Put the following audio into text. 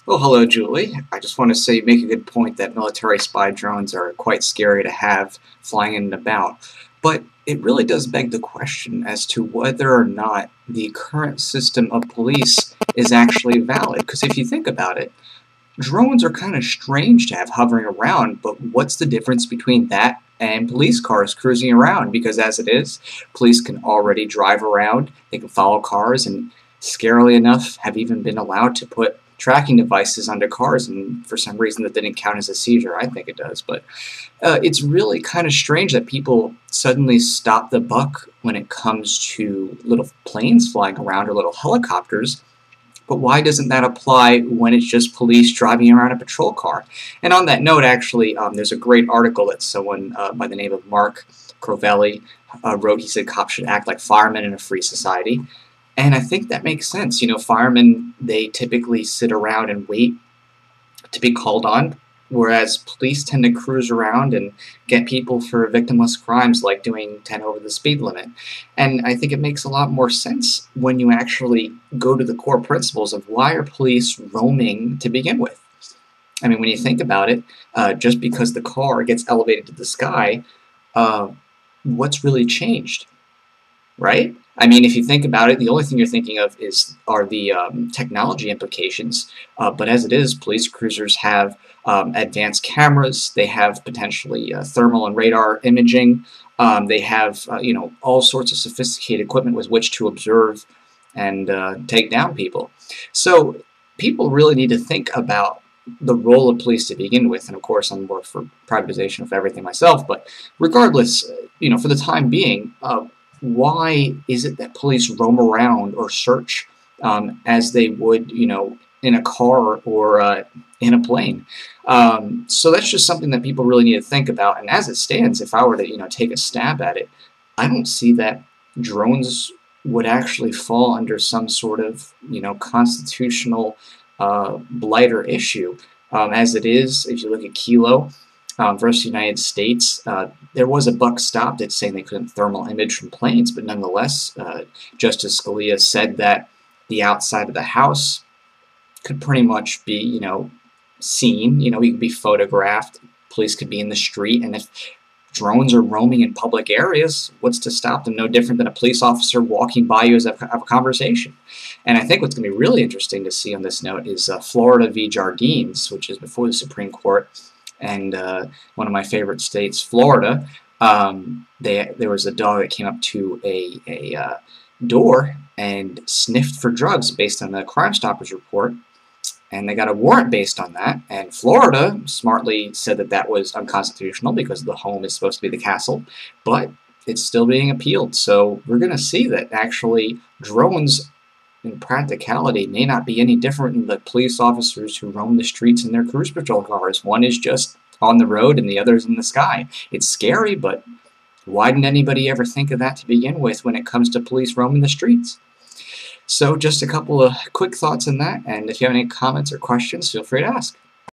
Well, hello, Julie. I just want to say, you make a good point that military spy drones are quite scary to have flying in and about. But it really does beg the question as to whether or not the current system of police is actually valid. Because if you think about it, drones are kind of strange to have hovering around, but what's the difference between that and police cars cruising around? Because as it is, police can already drive around, they can follow cars, and scarily enough, have even been allowed to put tracking devices onto cars, and for some reason that didn't count as a seizure. I think it does, but it's really kind of strange that people suddenly stop the buck when it comes to little planes flying around or little helicopters. But why doesn't that apply when it's just police driving around a patrol car? And on that note, actually, there's a great article that someone by the name of Mark Crovelli wrote. He said cops should act like firemen in a free society. And I think that makes sense. You know, firemen, they typically sit around and wait to be called on, whereas police tend to cruise around and get people for victimless crimes like doing 10 over the speed limit. And I think it makes a lot more sense when you actually go to the core principles of why are police roaming to begin with. I mean, when you think about it, just because the car gets elevated to the sky, what's really changed, right? I mean, if you think about it, the only thing you're thinking of are the technology implications. But as it is, police cruisers have advanced cameras. They have potentially thermal and radar imaging. They have all sorts of sophisticated equipment with which to observe and take down people. So people really need to think about the role of police to begin with. And of course, I'm more for privatization of everything myself. But regardless, for the time being, why is it that police roam around or search as they would, in a car or in a plane? So that's just something that people really need to think about. And as it stands, if I were to, take a stab at it, I don't see that drones would actually fall under some sort of, constitutional blight or issue. As it is, if you look at Kilo versus the United States, there was a buck stopped at saying they couldn't thermal image from planes, but nonetheless, Justice Scalia said that the outside of the house could pretty much be, seen. You could be photographed. Police could be in the street, and if drones are roaming in public areas, what's to stop them? No different than a police officer walking by you as a conversation. And I think what's going to be really interesting to see on this note is Florida v. Jardines, which is before the Supreme Court. And one of my favorite states, Florida, there was a dog that came up to a door and sniffed for drugs based on the Crime Stoppers report, and they got a warrant based on that. And Florida smartly said that that was unconstitutional because the home is supposed to be the castle, but it's still being appealed. So we're going to see that actually drones in practicality may not be any different than the police officers who roam the streets in their cruise patrol cars. One is just on the road and the other is in the sky. It's scary, but why didn't anybody ever think of that to begin with when it comes to police roaming the streets? So just a couple of quick thoughts on that, and if you have any comments or questions, feel free to ask.